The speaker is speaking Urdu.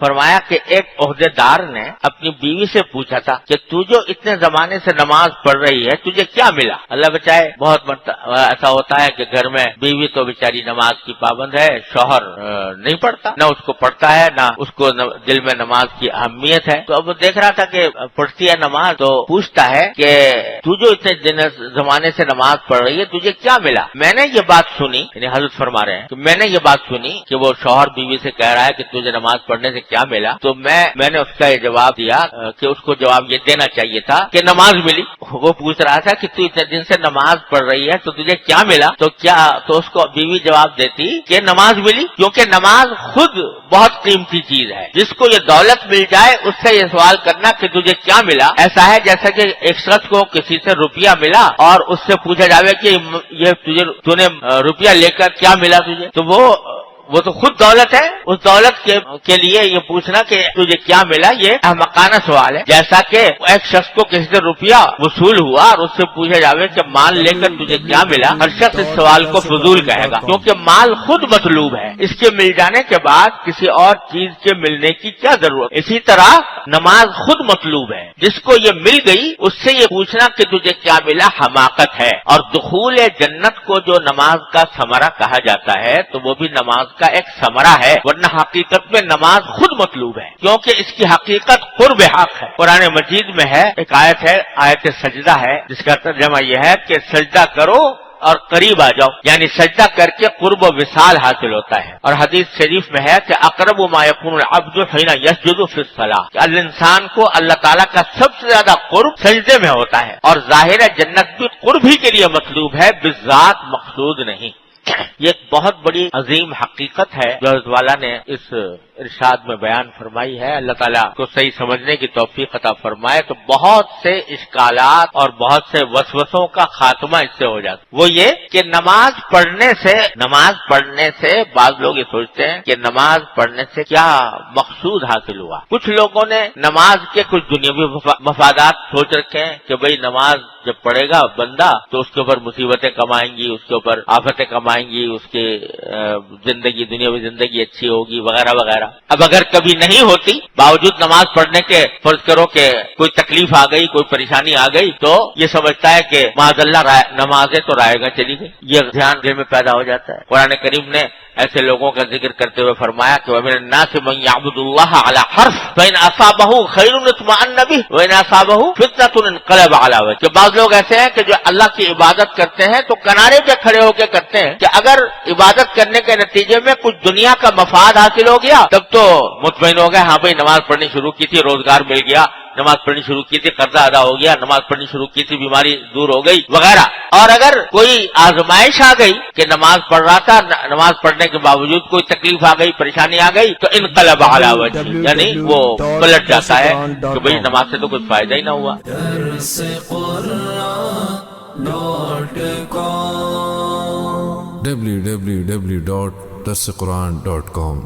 فرمایا کہ ایک عہدیدار نے اپنی بیوی سے پوچھا تھا کہ تو جو اتنے زمانے سے نماز پڑھ رہی ہے تجھے کیا ملا؟ اللہ بچائے، بہت مرتبہ ایسا ہوتا ہے کہ گھر میں بیوی تو بیچاری نماز کی پابند ہے، شوہر نہیں پڑھتا، نہ اس کو پڑھتا ہے نہ اس کو دل میں نماز کی اہمیت ہے۔ تو اب وہ دیکھ رہا تھا کہ پڑھتی ہے نماز، تو پوچھتا ہے کہ تو جو اتنے زمانے سے نماز پڑھ رہی ہے تجھے کیا ملا؟ میں نے یہ بات سنی، یعنی حضرت فرما رہے ہیں کہ میں نے یہ بات سنی کہ وہ شوہر بیوی سے کہہ رہا ہے کہ تجھے نماز پڑھنے سے کیا ملا، تو میں نے اس کا یہ جواب دیا کہ اس کو جواب یہ دینا چاہیے تھا کہ نماز ملی۔ وہ پوچھ رہا تھا کہ تو اتنے دن سے نماز پڑھ رہی ہے تو تجھے کیا ملا؟ تو اس کو بیوی جواب دیتی کہ نماز ملی، کیونکہ نماز خود بہت قیمتی چیز ہے۔ جس کو یہ دولت مل جائے اس سے یہ سوال کرنا کہ تجھے کیا ملا، ایسا ہے جیسا کہ ایک شخص کو کسی سے روپیہ ملا اور اس سے پوچھا جاوے کہ یہ تو نے روپیہ لے کر کیا ملا تجھے، تو وہ تو خود دولت ہے، اس دولت کے لیے یہ پوچھنا کہ تجھے کیا ملا یہ احمقانہ سوال ہے۔ جیسا کہ ایک شخص کو کسی سے روپیہ وصول ہوا اور اس سے پوچھا جاوے کہ مال لے کر تجھے کیا ملا، ہر شخص اس سوال کو فضول کہے گا، کیونکہ مال خود مطلوب ہے، اس کے مل جانے کے بعد کسی اور چیز کے ملنے کی کیا ضرورت۔ اسی طرح نماز خود مطلوب ہے، جس کو یہ مل گئی اس سے یہ پوچھنا کہ تجھے کیا ملا حماقت ہے۔ اور دخول جنت کو جو نماز کا ثمرہ کہا جاتا ہے تو وہ بھی نماز کا ایک ثمرہ ہے، ورنہ حقیقت میں نماز خود مطلوب ہے، کیونکہ اس کی حقیقت قرب حق ہے۔ قرآن مجید میں ہے ایک آیت ہے، آیت سجدہ ہے، جس کا ترجمہ یہ ہے کہ سجدہ کرو اور قریب آ جاؤ، یعنی سجدہ کر کے قرب و وصال حاصل ہوتا ہے۔ اور حدیث شریف میں ہے کہ اقرب ما یکون العبد حین یسجد فی الصلاۃ، کہ الانسان کو اللہ تعالیٰ کا سب سے زیادہ قرب سجدے میں ہوتا ہے، اور ظاہر ہے جنت بھی قرب ہی کے لیے مطلوب ہے، بالذات مقصود نہیں۔ یہ ایک بہت بڑی عظیم حقیقت ہے جو حضرت والا نے اس ارشاد میں بیان فرمائی ہے۔ اللہ تعالیٰ کو صحیح سمجھنے کی توفیق عطا فرمائے تو بہت سے اشکالات اور بہت سے وسوسوں کا خاتمہ اس سے ہو جاتا۔ وہ یہ کہ نماز پڑھنے سے بعض لوگ یہ سوچتے ہیں کہ نماز پڑھنے سے کیا مقصود حاصل ہوا۔ کچھ لوگوں نے نماز کے کچھ دنیاوی مفادات سوچ رکھے ہیں کہ بھئی نماز جب پڑھے گا بندہ تو اس کے اوپر مصیبتیں کم آئیں گی، اس کے اوپر آفتیں کم آئیں گی، اس کی دنیاوی زندگی اچھی ہوگی وغیرہ وغیرہ۔ اب اگر کبھی نہیں ہوتی، باوجود نماز پڑھنے کے فرض کرو کہ کوئی تکلیف آ گئی، کوئی پریشانی آ گئی، تو یہ سمجھتا ہے کہ معاذ اللہ نمازیں تو رائے گا چلی گئی، یہ دھیان دل میں پیدا ہو جاتا ہے۔ قرآن کریم نے ایسے لوگوں کا ذکر کرتے ہوئے فرمایا کہ وَمِنَ النَّاسِ مَن يَعْبُدُ اللَّهَ عَلَى حَرْفٍ فَإِنْ أَصَابَهُ خَيْرٌ اطْمَأَنَّ بِهِ وَإِنْ أَصَابَهُ فِتْنَةٌ انقلب عَلَى وجهِهِ، کہ بعض لوگ ایسے ہیں کہ جو اللہ کی عبادت کرتے ہیں تو کنارے پہ کھڑے ہو کے کرتے ہیں کہ اگر عبادت کرنے کے نتیجے میں کچھ دنیا کا مفاد حاصل ہو گیا تب تو مطمئن ہو گئے، ہاں بھائی نماز پڑھنی شروع کی تھی، روزگار مل گیا، نماز پڑھنی شروع کی تھی، قرضہ ادا ہو گیا، نماز پڑھنی شروع کی تھی، بیماری دور ہو گئی وغیرہ۔ اور اگر کوئی آزمائش آ گئی کہ نماز پڑھ رہا تھا، نماز پڑھنے کے باوجود کوئی تکلیف آ گئی، پریشانی آ گئی، تو انقلب علی وجہہ، یعنی وہ پلٹ جاتا ہے کہ بھئی نماز سے تو کچھ فائدہ ہی نہ ہوا۔ www.darsequran.com